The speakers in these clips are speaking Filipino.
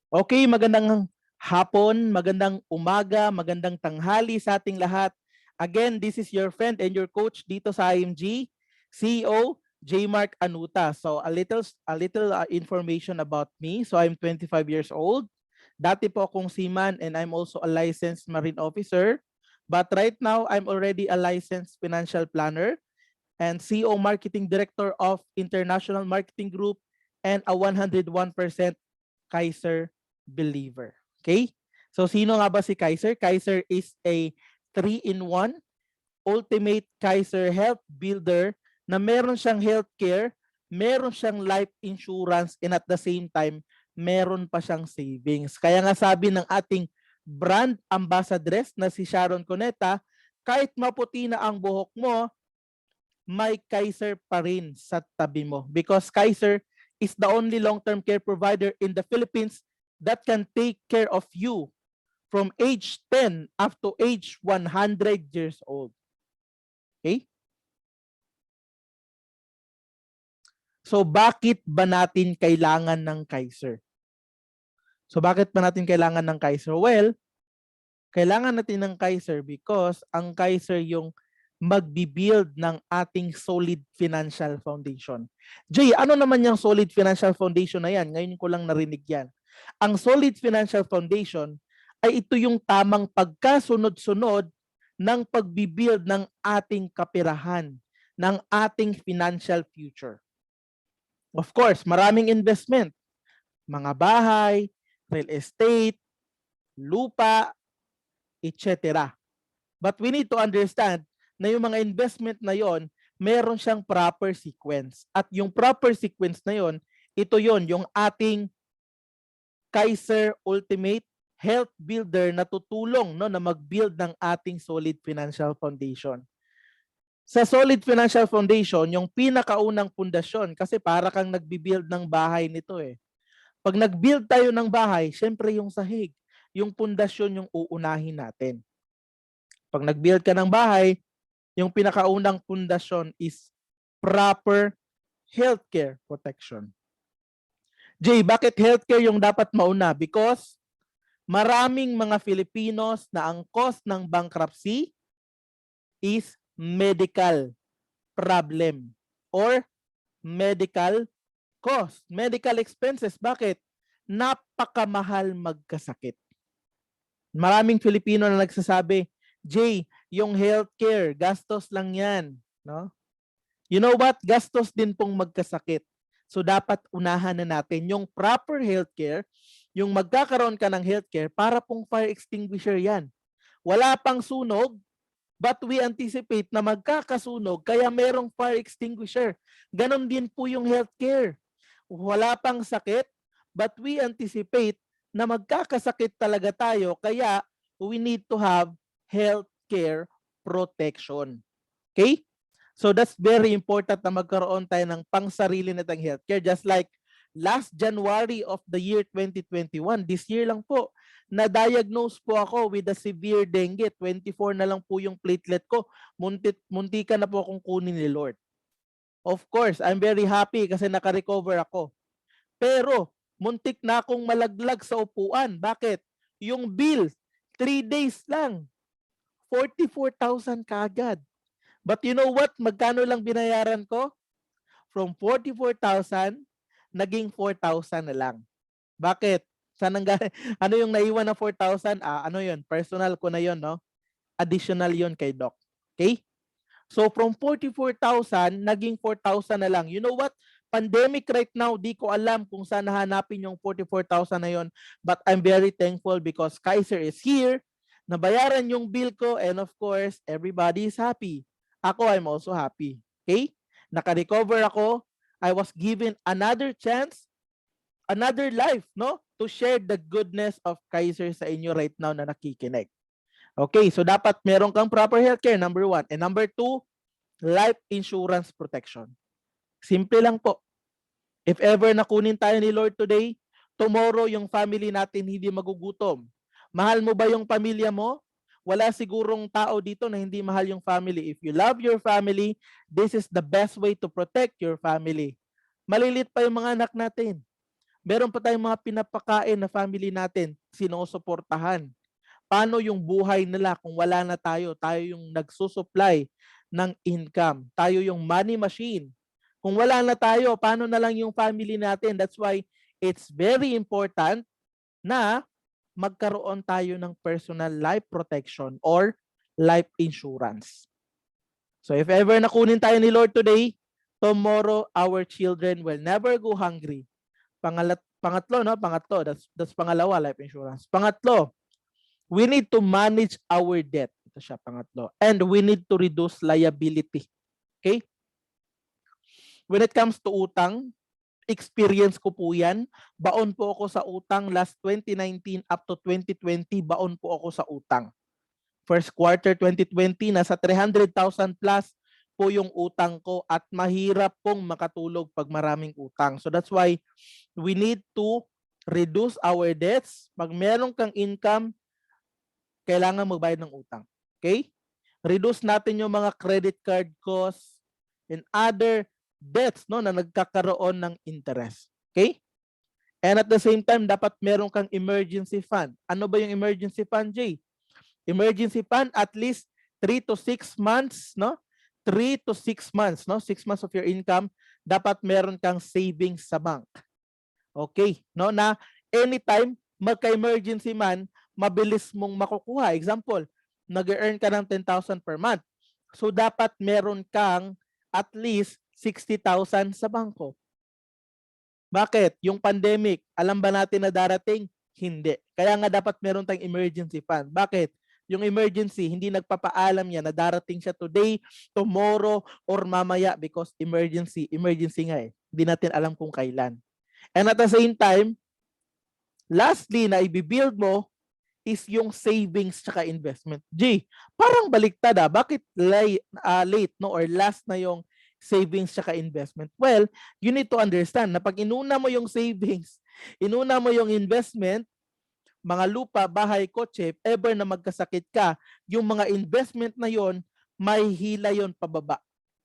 Okay, magandang hapon, magandang umaga, magandang tanghali sa ating lahat. Again, this is your friend and your coach dito sa IMG, CEO J. Mark Anuta. So a little information about me. So I'm 25 years old. Dati po akong seaman and I'm also a licensed marine officer. But right now, I'm already a licensed financial planner and CEO Marketing Director of International Marketing Group and a 101% Kaiser believer. Okay? So sino nga ba si Kaiser? Kaiser is a 3-in-1 ultimate Kaiser health builder na meron siyang healthcare, meron siyang life insurance, and at the same time, meron pa siyang savings. Kaya nga sabi ng ating brand ambassadress na si Sharon Cuneta, kahit maputi na ang buhok mo, may Kaiser pa rin sa tabi mo. Because Kaiser is the only long-term care provider in the Philippines that can take care of you from age 10 up to age 100 years old. Okay? So bakit ba natin kailangan ng Kaiser? So bakit ba natin kailangan ng Kaiser? Well, kailangan natin ng Kaiser because ang Kaiser yung magbi-build ng ating solid financial foundation. Jay, ano naman yung solid financial foundation na yan? Ngayon ko lang narinig yan. Ang solid financial foundation ay ito yung tamang pagkasunod-sunod ng pagbi-build ng ating kapirahan, ng ating financial future. Of course, maraming investment. Mga bahay, real estate, lupa, etc. But we need to understand na yung mga investment na yon, meron siyang proper sequence. At yung proper sequence na yon, ito yon yung ating Kaiser Ultimate Health Builder na tutulong no, na mag-build ng ating solid financial foundation. Sa solid financial foundation, yung pinakaunang pundasyon, kasi para kang nagbi-build ng bahay nito eh. Pag nag-build tayo ng bahay, syempre yung sahig, yung pundasyon yung uunahin natin. Pag nag-build ka ng bahay, yung pinakaunang pundasyon is proper healthcare protection. Jay, bakit healthcare yung dapat mauna? Because maraming mga Filipinos na ang cause ng bankruptcy is medical problem or medical cost, medical expenses. Bakit? Napakamahal magkasakit. Maraming Filipino na nagsasabi, Jay, yung healthcare, gastos lang yan. No? You know what? Gastos din pong magkasakit. So dapat unahan na natin yung proper healthcare, yung magkakaroon ka ng healthcare para pong fire extinguisher yan. Wala pang sunog, but we anticipate na magkakasunog kaya merong fire extinguisher. Ganon din po yung healthcare. Wala pang sakit, but we anticipate na magkakasakit talaga tayo kaya we need to have healthcare protection. Okay? So that's very important na magkaroon tayo ng pangsarili natang healthcare. Just like last January of the year 2021, this year lang po, na-diagnose po ako with a severe dengue. 24 na lang po yung platelet ko. Muntika na po akong kunin ni Lord. Of course, I'm very happy kasi naka-recover ako. Pero muntik na akong malaglag sa upuan. Bakit? Yung bill, 3 days lang. 44,000 kaagad. But you know what? Magkano lang binayaran ko? From 44,000, naging 4,000 na lang. Bakit? Saan ano yung naiwan na 4,000? Ano yun? Personal ko na yun, no? Additional yun kay Doc. Okay? So from 44,000, naging 4,000 na lang. You know what? Pandemic right now, di ko alam kung saan nahanapin yung 44,000 na yun. But I'm very thankful because Kaiser is here. Nabayaran yung bill ko and of course, everybody is happy. Ako, I'm also happy. Okay? Naka-recover ako. I was given another chance, another life, no? To share the goodness of Kaiser sa inyo right now na nakikinig. Okay, so dapat meron kang proper healthcare, number 1. And number 2, life insurance protection. Simple lang po. If ever nakunin tayo ni Lord today, tomorrow yung family natin hindi magugutom. Mahal mo ba yung pamilya mo? Wala sigurong tao dito na hindi mahal yung family. If you love your family, this is the best way to protect your family. Malilit pa yung mga anak natin. Meron pa tayong mga pinapakain na family natin, sinusuportahan. Paano yung buhay nila kung wala na tayo? Tayo yung nagsusupply ng income. Tayo yung money machine. Kung wala na tayo, paano na lang yung family natin? That's why it's very important na magkaroon tayo ng personal life protection or life insurance. So if ever nakunin tayo ni Lord today, tomorrow our children will never go hungry. Pangatlo, no? Pangatlo, that's pangalawa, life insurance. Pangatlo, we need to manage our debt. Ito siya, pangatlo. And we need to reduce liability. Okay? When it comes to utang, experience ko po yan. Baon po ako sa utang last 2019 up to 2020, baon po ako sa utang. First quarter 2020, nasa 300,000 plus po yung utang ko at mahirap pong makatulog pag maraming utang. So that's why we need to reduce our debts. Pag meron kang income, kailangan magbayad ng utang. Okay? Reduce natin yung mga credit card costs and other debts, no, na nagkakaroon ng interest. Okay? And at the same time, dapat meron kang emergency fund. Ano ba yung emergency fund, Jay? Emergency fund, at least 3 to 6 months, no? 3 to 6 months, no? 6 months of your income, dapat meron kang savings sa bank. Okay, no? Na anytime magka-emergency man, mabilis mong makukuha. Example, nag-earn ka ng 10,000 per month. So dapat meron kang at least 60,000 sa bangko. Bakit? Yung pandemic, alam ba natin na darating? Hindi. Kaya nga dapat meron tayong emergency fund. Bakit? Yung emergency, hindi nagpapaalam yan na darating siya today, tomorrow, or mamaya because emergency. Emergency nga eh. Hindi natin alam kung kailan. And at the same time, lastly na i-build mo is yung savings tsaka investment. G, parang baliktad ah. Bakit late no or last na yung savings tsaka investment? Well, you need to understand na pag inuna mo yung savings, inuna mo yung investment, mga lupa, bahay, kotse, if ever na magkasakit ka, yung mga investment na yon may hila yon pababa.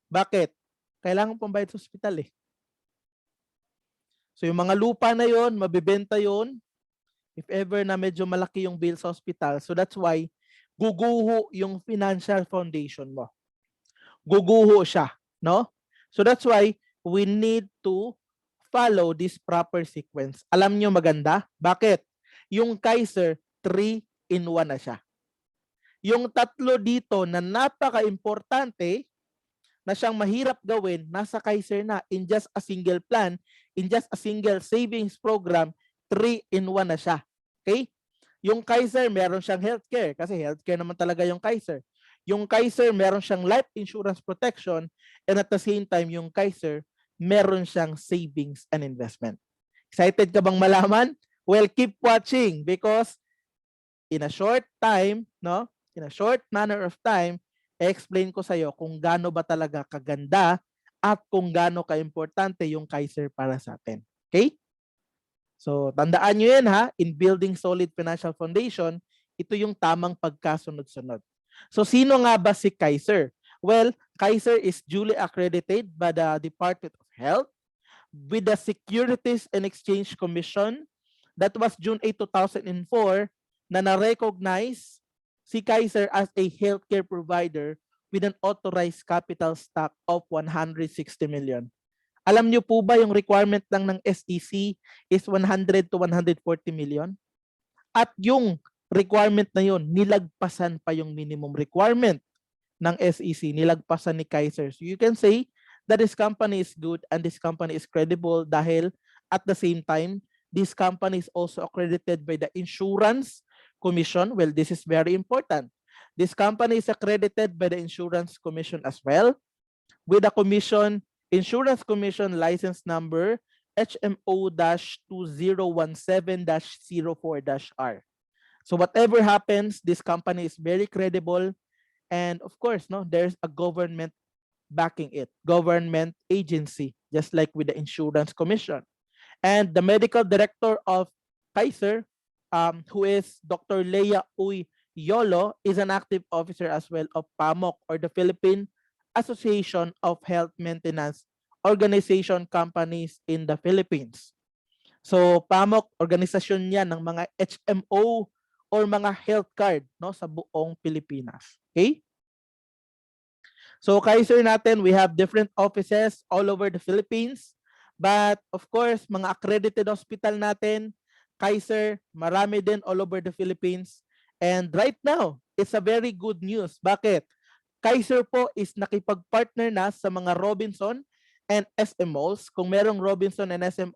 Bakit? Kailangan pambayad sa ospital eh. So yung mga lupa na yon, mabibenta yon if ever na medyo malaki yung bill sa ospital. So that's why guguho yung financial foundation mo. Guguho siya, no? So that's why we need to follow this proper sequence. Alam nyo maganda? Bakit? Yung Kaiser, 3-in-1 na siya. Yung tatlo dito na napaka-importante na siyang mahirap gawin, nasa Kaiser na in just a single plan, in just a single savings program, 3-in-1 na siya. Okay? Yung Kaiser, meron siyang healthcare kasi healthcare naman talaga yung Kaiser. Yung Kaiser, meron siyang life insurance protection and at the same time, yung Kaiser, meron siyang savings and investment. Excited ka bang malaman? Well, keep watching because in a short time, no? In a short manner of time, explain ko sa iyo kung gaano ba talaga kaganda at kung gaano kaimportante yung Kaiser para sa atin. Okay? So, tandaan nyo yan ha, in building solid financial foundation, ito yung tamang pagkasunod-sunod. So, sino nga ba si Kaiser? Well, Kaiser is duly accredited by the Department of Health with the Securities and Exchange Commission. That was June 8, 2004 na na-recognize si Kaiser as a healthcare provider with an authorized capital stock of 160 million. Alam niyo po ba yung requirement lang ng SEC is 100 to 140 million? At yung requirement na yun, nilagpasan pa yung minimum requirement ng SEC, nilagpasan ni Kaiser. So you can say that this company is good and this company is credible dahil at the same time, this company is also accredited by the Insurance Commission. Well, this is very important. This company is accredited by the Insurance Commission as well with the Insurance Commission license number HMO-2017-04-R. So whatever happens, this company is very credible and of course, no, there's a government backing it, government agency, just like with the Insurance Commission. And the medical director of Kaiser, who is Dr. Leia Uy Yolo, is an active officer as well of PAMOC or the Philippine Association of Health Maintenance Organization Companies in the Philippines. So PAMOK, organisasyon yan ng mga HMO or mga health card, no, sa buong Pilipinas. Okay? So Kaiser natin, we have different offices all over the Philippines. But of course, mga accredited hospital natin, Kaiser, marami din all over the Philippines. And right now, it's a very good news. Bakit? Kaiser po is nakipag-partner na sa mga Robinson and SM malls. Kung merong Robinson and SM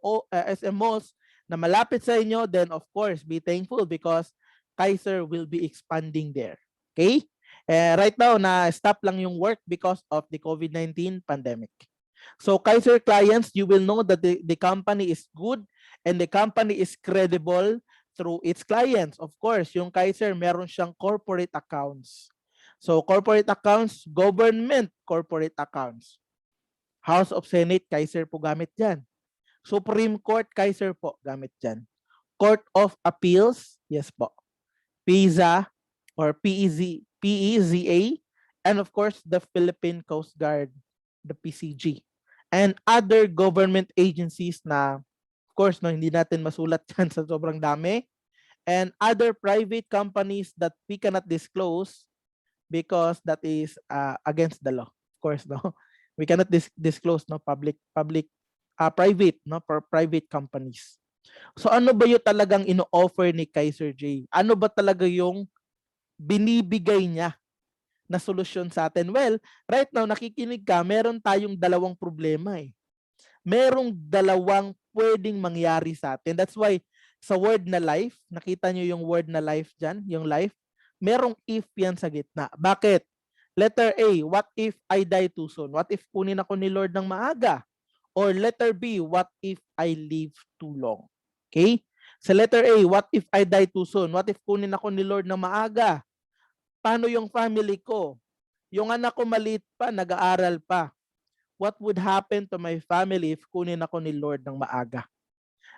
malls na malapit sa inyo, then of course, be thankful because Kaiser will be expanding there. Okay? Right now, na-stop lang yung work because of the COVID-19 pandemic. So Kaiser clients, you will know that the company is good and the company is credible through its clients. Of course, yung Kaiser, meron siyang corporate accounts. So corporate accounts, government corporate accounts. House of Senate, Kaiser po gamit dyan. Supreme Court, Kaiser po gamit dyan. Court of Appeals, yes po. PISA or PEZA, and of course, the Philippine Coast Guard, the PCG. And other government agencies na, of course, no, hindi natin masulat yan sa sobrang dami. And other private companies that we cannot disclose because that is against the law. Of course, no, we cannot disclose no private no for private companies. So ano ba yung talagang ino-offer ni Kaiser J? Ano ba talaga yung binibigay niya na solusyon sa atin? Well, right now nakikinig ka, meron tayong dalawang problema eh. Merong dalawang pwedeng mangyari sa atin. That's why sa word na life, nakita nyo yung word na life dyan, yung life, merong if yan sa gitna. Bakit? Letter A, what if I die too soon? What if kunin ako ni Lord ng maaga? Or letter B, what if I live too long? Okay? Sa letter A, what if I die too soon? What if kunin ako ni Lord ng maaga? Paano yung family ko? Yung anak ko maliit pa, nag-aaral pa. What would happen to my family if kunin ako ni Lord ng maaga?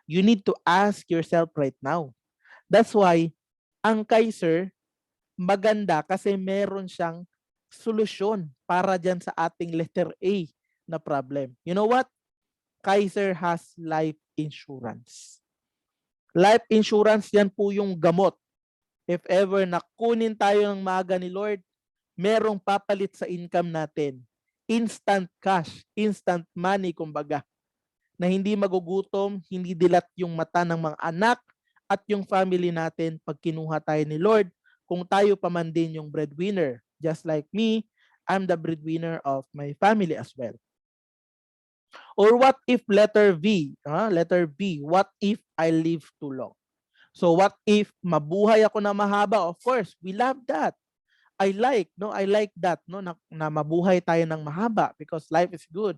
You need to ask yourself right now. That's why, ang Kaiser, maganda kasi meron siyang solusyon para dyan sa ating letter A na problem. You know what? Kaiser has life insurance. Life insurance, yan po yung gamot. If ever nakunin tayo ng maaga ni Lord, merong papalit sa income natin. Instant cash, instant money kumbaga. Na hindi magugutom, hindi dilat yung mata ng mga anak at yung family natin pag kinuha tayo ni Lord, kung tayo pa man din yung breadwinner. Just like me, I'm the breadwinner of my family as well. Or what if letter V, letter B, what if I live too long? So what if mabuhay ako na mahaba? Of course, we love that. I like that, no, na mabuhay tayo ng mahaba because life is good.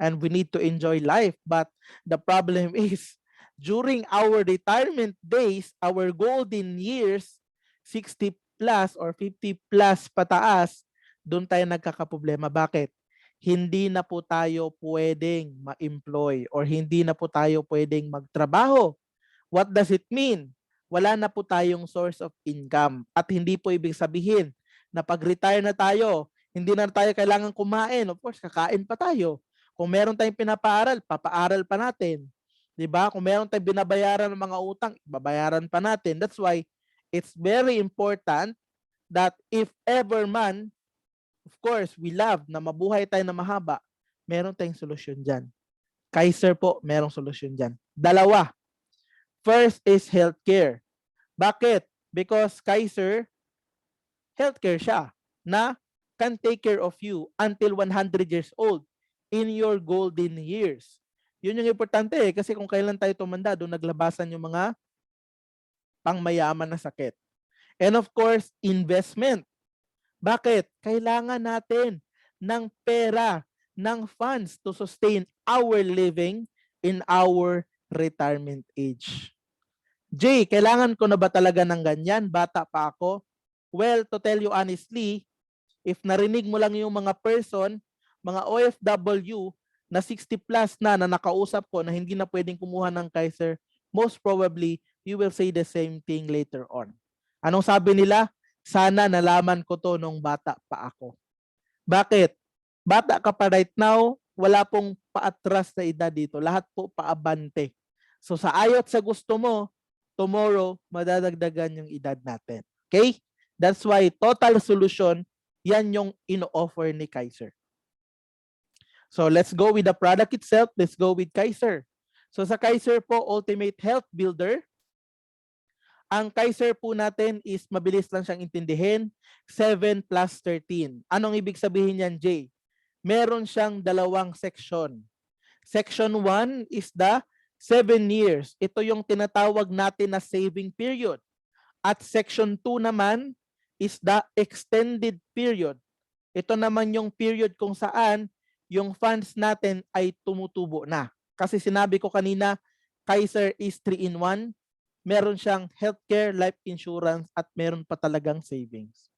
And we need to enjoy life. But the problem is, during our retirement days, our golden years, 60 plus or 50 plus pataas, doon tayo nagkakaproblema. Bakit? Hindi na po tayo pwedeng ma-employ or hindi na po tayo pwedeng magtrabaho. What does it mean? Wala na po tayong source of income. At hindi po ibig sabihin na pag-retire na tayo, hindi na tayo kailangan kumain. Of course, kakain pa tayo. Kung meron tayong pinapaaral, papaaral pa natin. 'Di ba? Kung meron tayong binabayaran ng mga utang, babayaran pa natin. That's why it's very important that if ever man, of course, we love na mabuhay tayo na mahaba, meron tayong solusyon diyan. Kaiser po, merong solusyon diyan. Dalawa. First is healthcare. Bakit? Because Kaiser, healthcare siya na can take care of you until 100 years old in your golden years. Yun yung importante kasi kung kailan tayo tumanda, doon naglabasan yung mga pangmayaman na sakit. And of course, investment. Bakit? Kailangan natin ng pera, ng funds to sustain our living in our retirement age. Jay, kailangan ko na ba talaga ng ganyan? Bata pa ako? Well, to tell you honestly, if narinig mo lang yung mga person, mga OFW na 60 plus na nakausap ko na hindi na pwedeng kumuha ng Kaiser, most probably, you will say the same thing later on. Anong sabi nila? Sana nalaman ko to nung bata pa ako. Bakit? Bata ka pa right now, wala pong paatras na edad dito. Lahat po paabante. So sa ayot sa gusto mo, tomorrow, madadagdagan yung edad natin. Okay? That's why total solution, yan yung ino-offer ni Kaiser. So let's go with the product itself. Let's go with Kaiser. So sa Kaiser po, Ultimate Health Builder, ang Kaiser po natin is mabilis lang siyang intindihin, 7 plus 13. Anong ibig sabihin yan, Jay? Meron siyang dalawang section. Section 1 is the 7 years. Ito yung tinatawag natin na saving period. At section 2 naman is the extended period. Ito naman yung period kung saan yung funds natin ay tumutubo na. Kasi sinabi ko kanina, Kaiser is 3-in-1. Meron siyang healthcare, life insurance, at meron pa talagang savings.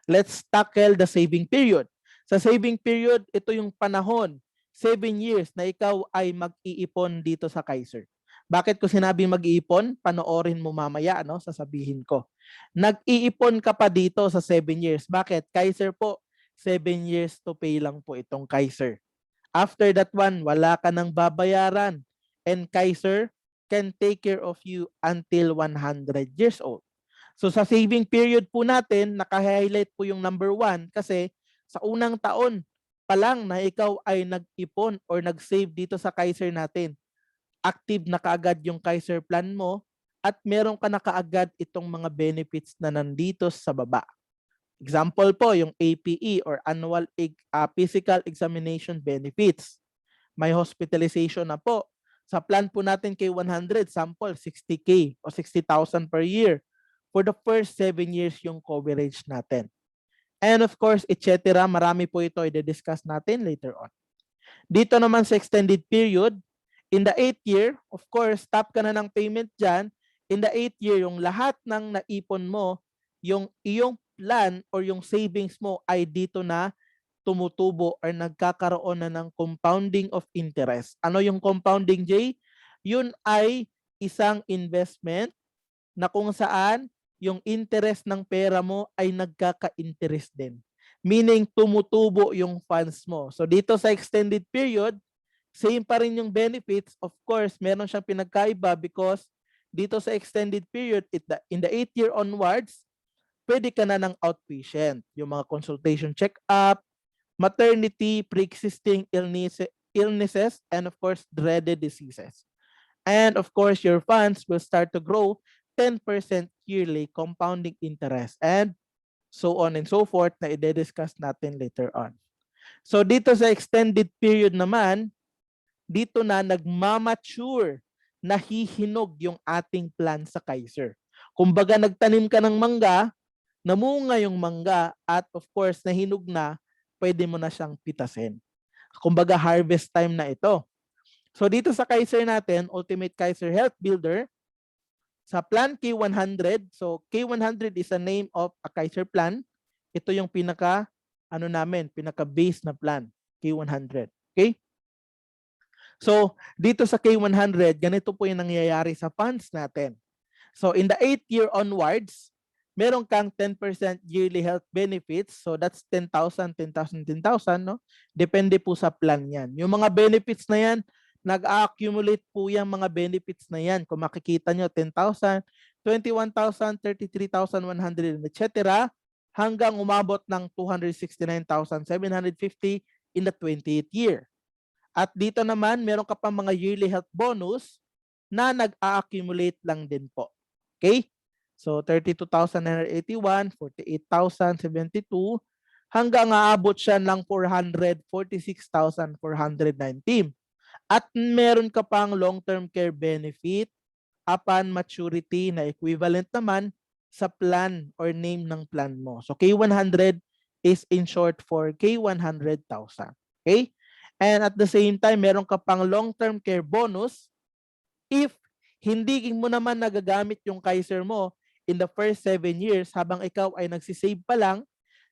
Let's tackle the saving period. Sa saving period, ito yung panahon, 7 years na ikaw ay mag-iipon dito sa Kaiser. Bakit ko sinabi mag-iipon? Panoorin mo mamaya, no? Sasabihin ko. Nag-iipon ka pa dito sa 7 years. Bakit? Kaiser po, 7 years to pay lang po itong Kaiser. After that one, wala ka nang babayaran. And Kaiser can take care of you until 100 years old. So sa saving period po natin, naka-highlight po yung number 1 kasi sa unang taon pa lang na ikaw ay nag-ipon or nag-save dito sa Kaiser natin, active na kaagad yung Kaiser plan mo at meron ka na kaagad itong mga benefits na nandito sa baba. Example po, yung APE or Annual Physical Examination Benefits. May hospitalization na po. Sa plan po natin kay 100, sample 60K o 60,000 per year. For the first 7 years yung coverage natin. And of course, etc. Marami po ito i-discuss natin later on. Dito naman sa extended period, in the 8th year, of course, stop ka na ng payment dyan. In the 8th year, yung lahat ng naipon mo, yung iyong plan or yung savings mo ay dito na tumutubo or nagkakaroon na ng compounding of interest. Ano yung compounding, Jay? Yun ay isang investment na kung saan yung interest ng pera mo ay nagkaka-interest din. Meaning, tumutubo yung funds mo. So dito sa extended period, same pa rin yung benefits. Of course, meron siyang pinagkaiba because dito sa extended period, in the 8th year onwards, pwede ka na ng outpatient. Yung mga consultation check-up, maternity, pre-existing illnesses, and of course, dreaded diseases. And of course, your funds will start to grow 10% yearly compounding interest and so on and so forth na i-discuss natin later on. So dito sa extended period naman, dito na nagmamature, nahihinog yung ating plan sa Kaiser. Kumbaga nagtanim ka ng mangga, namunga yung mangga at of course nahinog na, pwede mo na siyang pitasin. Kumbaga harvest time na ito. So dito sa Kaiser natin, Ultimate Kaiser Health Builder, sa plan K100, so K100 is a name of a Kaiser plan. Ito yung pinaka base na plan, K100. Okay? So dito sa K100, ganito po yung nangyayari sa funds natin. So in the 8th year onwards, meron kang 10% yearly health benefits. So that's 10,000, 10,000, 10,000, no? Depende po sa plan yan. Yung mga benefits na yan, nag-accumulate po yung mga benefits na yan. Kung makikita nyo, 10,000, 21,000, 33,100, etc. hanggang umabot ng 269,750 in the 20th year. At dito naman, meron ka pa mga yearly health bonus na nag-accumulate lang din po. Okay? So 32,981, 48,072, hanggang aabot siya ng 446,419. At meron ka pang long-term care benefit upon maturity na equivalent naman sa plan or name ng plan mo. So K100 is in short for K100,000. Okay? And at the same time, meron ka pang long-term care bonus if hindi mo naman nagagamit yung Kaiser mo in the first 7 years habang ikaw ay nagsisave pa lang,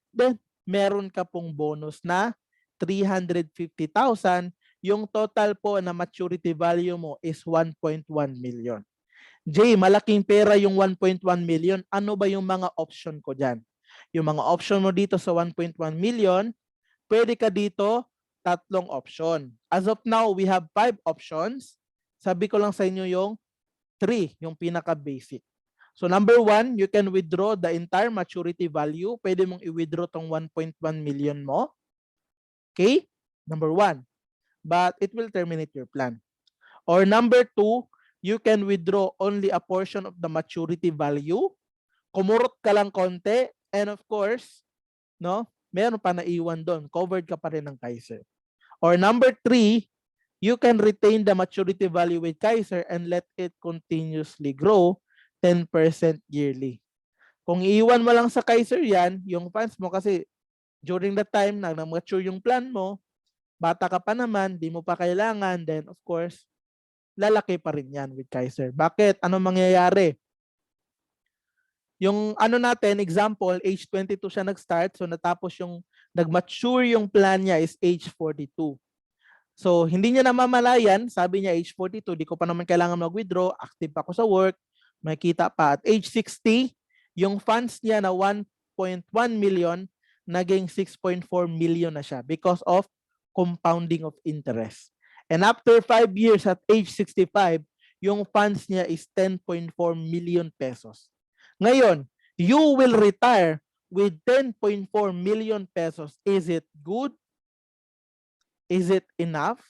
then meron ka pong bonus na 350,000. Yung total po na maturity value mo is 1.1 million. Jay, malaking pera yung 1.1 million. Ano ba yung mga option ko dyan? Yung mga option mo dito sa 1.1 million, pwede ka dito 3 option. As of now, we have 5 options. Sabi ko lang sa inyo yung 3, yung pinaka-basic. So number 1, you can withdraw the entire maturity value. Pwede mong i-withdraw tong 1.1 million mo. Okay? Number 1. But it will terminate your plan. Or number 2, you can withdraw only a portion of the maturity value. Kumurot ka lang konti. And of course, no, meron pa naiwan doon. Covered ka pa rin ng Kaiser. Or number 3, you can retain the maturity value with Kaiser and let it continuously grow 10% yearly. Kung iiwan mo lang sa Kaiser yan, yung funds mo kasi during the time na mature yung plan mo, bata ka pa naman, di mo pa kailangan, then of course, lalaki pa rin yan with Kaiser. Bakit? Ano mangyayari? Yung ano natin, example, age 22 siya nag-start, so natapos yung, nag-mature yung plan niya is age 42. So, hindi niya namamalayan, sabi niya age 42, di ko pa naman kailangan mag-withdraw, active ako sa work, may kita pa. At age 60, yung funds niya na 1.1 million, naging 6.4 million na siya because of compounding of interest. And after 5 years at age 65, yung funds niya is 10.4 million pesos. Ngayon, you will retire with 10.4 million pesos. Is it good? Is it enough?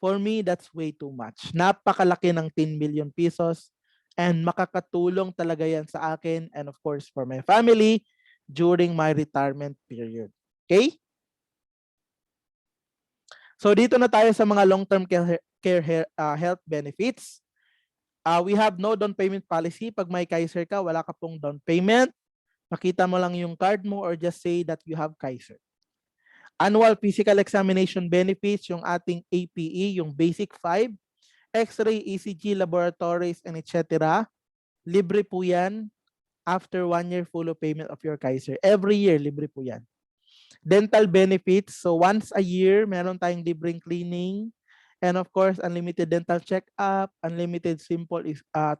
For me, that's way too much. Napakalaki ng 10 million pesos and makakatulong talaga yan sa akin and of course for my family during my retirement period. Okay? So dito na tayo sa mga long-term care health benefits. We have no down payment policy. Pag may Kaiser ka, wala ka pong down payment. Pakita mo lang yung card mo or just say that you have Kaiser. Annual physical examination benefits, yung ating APE, yung basic 5, X-ray, ECG, laboratories, and etc. Libre po yan after 1 year full payment of your Kaiser. Every year, libre po yan. Dental benefits, so once a year, meron tayong libreng cleaning, and of course, unlimited dental check-up, unlimited simple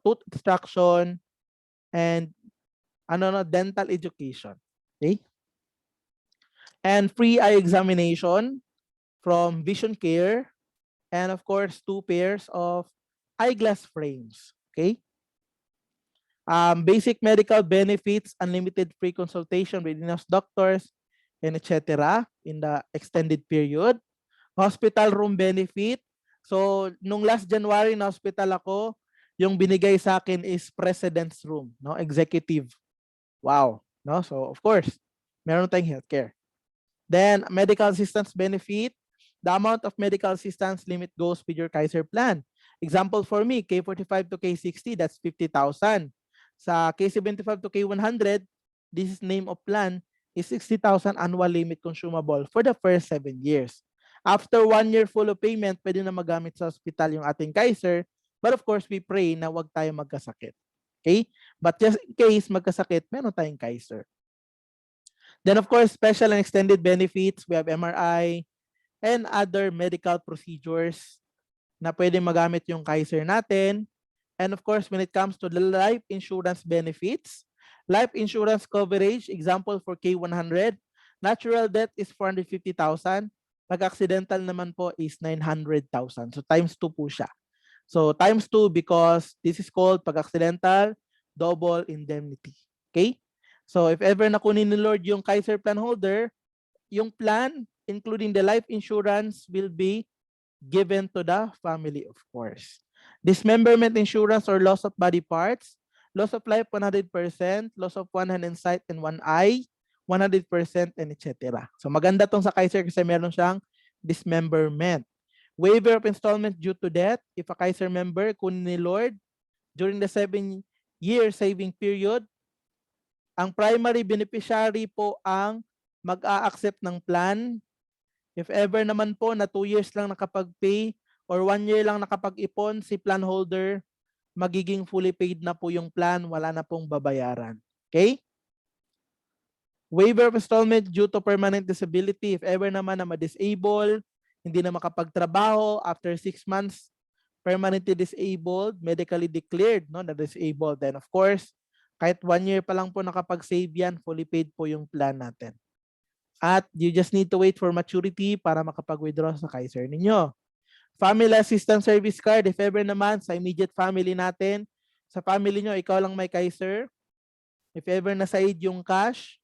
tooth extraction, and dental education. Okay? And free eye examination from Vision Care, and of course, 2 pairs of eyeglass frames. Okay? Basic medical benefits, unlimited free consultation with in-house doctors, and etc. in the extended period. Hospital room benefit. So, nung last January na hospital ako, yung binigay sa akin is President's Room, no? Executive. Wow, no? So, of course, meron tayong healthcare. Then, medical assistance benefit. The amount of medical assistance limit goes with your Kaiser plan. Example for me, K45 to K60, that's 50,000. Sa K75 to K100, this is name of plan, is 60,000 annual limit consumable for the first 7 years. After 1 year full of payment, pwede na magamit sa hospital yung ating Kaiser. But of course, we pray na wag tayo magkasakit. Okay? But just in case magkasakit, meron tayong Kaiser. Then of course, special and extended benefits, we have MRI and other medical procedures na pwede magamit yung Kaiser natin. And of course, when it comes to the life insurance benefits, life insurance coverage, example for K100, natural death is 450,000. Pag-accidental naman po is 900,000. So times 2 po siya. So times 2 because this is called pag-accidental double indemnity. Okay? So if ever nakunin ni Lord yung Kaiser plan holder, yung plan, including the life insurance, will be given to the family, of course. Dismemberment insurance or loss of body parts, loss of life 100%, loss of one hand and sight and one eye, 100% and etc. So maganda tong sa Kaiser kasi meron siyang dismemberment. Waiver of installment due to death, if a Kaiser member kunin ni Lord during the 7-year saving period, ang primary beneficiary po ang mag-a-accept ng plan. If ever naman po na 2 years lang nakapag-pay or 1 year lang nakapag-ipon si plan holder, magiging fully paid na po yung plan, wala na pong babayaran. Okay? Waiver of installment due to permanent disability. If ever naman na ma-disable, hindi na makapagtrabaho after 6 months, permanently disabled, medically declared, no, na disabled, then of course, kahit 1 year pa lang po nakapag-save yan, fully paid po yung plan natin. At you just need to wait for maturity para makapag-withdraw sa Kaiser ninyo. Family Assistance Service Card, if ever naman sa immediate family natin, sa family nyo, ikaw lang may Kaiser. If ever na-side yung cash,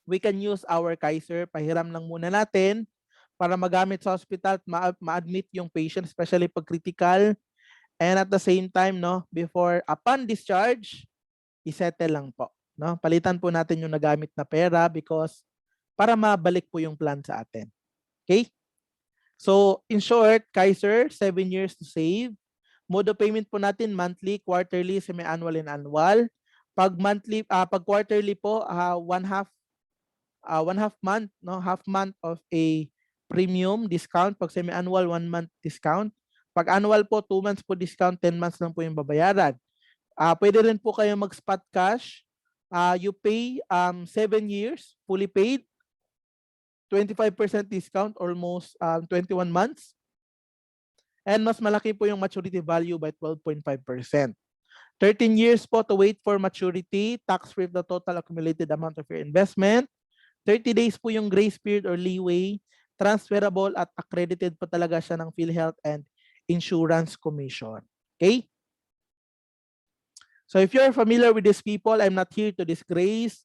we can use our Kaiser. Pahiram lang muna natin para magamit sa hospital at ma-admit yung patient, especially pag critical. And at the same time, no, upon discharge, isettle lang po. No? Palitan po natin yung nagamit na pera because para mabalik po yung plan sa atin. Okay? So, in short, Kaiser, 7 years to save. Mode of payment po natin, monthly, quarterly, semi-annual, and annual. Pag monthly, pag quarterly po, one half month, no, half month of a premium discount. Pag semi-annual, 1 month discount. Pag annual po, 2 months po discount, 10 months lang po yung babayaran. Pwede rin po kayo mag-spot cash. You pay 7 years, fully paid, 25% discount, almost 21 months. And mas malaki po yung maturity value by 12.5%. 13 years po to wait for maturity, tax-free the total accumulated amount of your investment. 30 days po yung grace period or leeway, transferable at accredited po talaga siya ng PhilHealth and Insurance Commission. Okay? So if you're familiar with these people, I'm not here to disgrace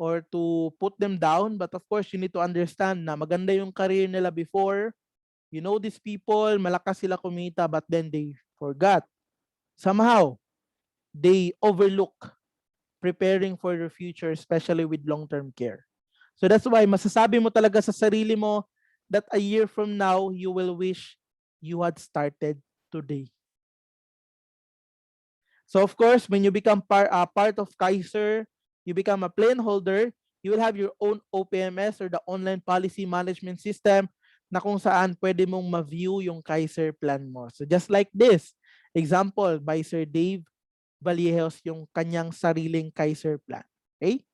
or to put them down, but of course, you need to understand na maganda yung career nila before. You know these people, malakas sila kumita, but then they forgot. Somehow, they overlook preparing for your future, especially with long-term care. So that's why masasabi mo talaga sa sarili mo that a year from now, you will wish you had started today. So of course, when you become part of Kaiser, you become a plan holder, you will have your own OPMS or the online policy management system na kung saan pwede mong ma-view yung Kaiser plan mo. So just like this, example by Sir Dave Vallejos, yung kanyang sariling Kaiser plan. Okay?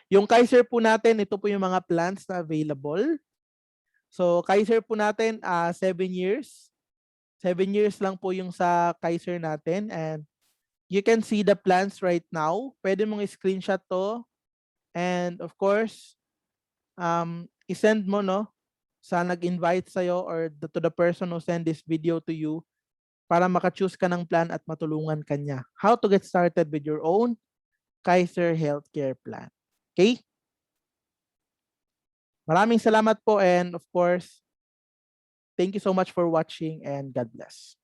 Yung Kaiser po natin, ito po yung mga plans na available. So Kaiser po natin, 7 years. 7 years lang po yung sa Kaiser natin. And you can see the plans right now. Pwede mong screenshot to. And of course, isend mo, no, sa nag-invite sa'yo or to the person who send this video to you para maka-choose ka ng plan at matulungan ka niya. How to get started with your own Kaiser Healthcare Plan. Okay? Maraming salamat po and of course, thank you so much for watching and God bless.